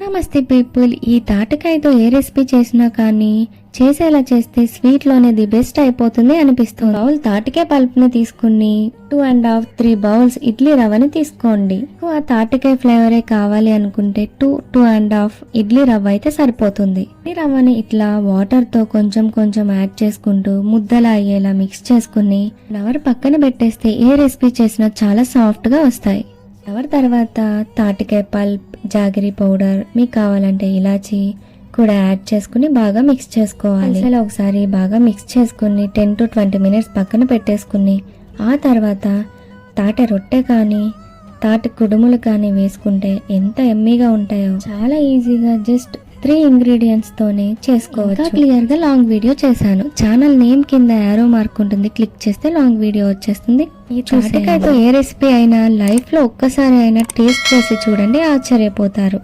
నమస్తే పీపుల్, ఈ తాటికాయతో ఏ రెసిపీ చేసినా కానీ చేసేలా చేస్తే స్వీట్ లోనే ది బెస్ట్ అయిపోతుంది అనిపిస్తుంది. బౌల్ తాటికాయ పల్పుని తీసుకుని 2.5-3 బౌల్స్ ఇడ్లీ రవ్వని తీసుకోండి. ఆ తాటికాయ ఫ్లేవరే కావాలి అనుకుంటే 2.5 ఇడ్లీ రవ్వ అయితే సరిపోతుంది. ఈ రవ్వని ఇట్లా వాటర్ తో కొంచెం కొంచెం యాడ్ చేసుకుంటూ ముద్దలా అయ్యేలా మిక్స్ చేసుకుని 1 అవర్ పక్కన పెట్టేస్తే ఏ రెసిపీ చేసినా చాలా సాఫ్ట్ గా వస్తాయి. తర్వాత తాటికాయ పల్ప్, జాగరీ పౌడర్, మీకు కావాలంటే ఇలాచి కూడా యాడ్ చేసుకుని బాగా మిక్స్ చేసుకోవాలి. అసలు ఒకసారి బాగా మిక్స్ చేసుకుని 10 to 20 మినిట్స్ పక్కన పెట్టేసుకుని ఆ తర్వాత తాటి రొట్టె కానీ తాటి కుడుములు కానీ వేసుకుంటే ఎంత ఎమ్మీగా ఉంటాయో. చాలా ఈజీగా జస్ట్ 3 ఇంగ్రీడియంట్స్ తోనే చేసుకోవచ్చు. క్లియర్ గా లాంగ్ వీడియో చేశాను. ఛానల్ నేమ్ కింద యారో మార్క్ ఉంటుంది, క్లిక్ చేస్తే లాంగ్ వీడియో వచ్చేస్తుంది. ఈ తాటికాయతో ఏ రెసిపీ అయినా లైఫ్ లో ఒక్కసారి అయినా టేస్ట్ చేసి చూడండి, ఆశ్చర్యపోతారు.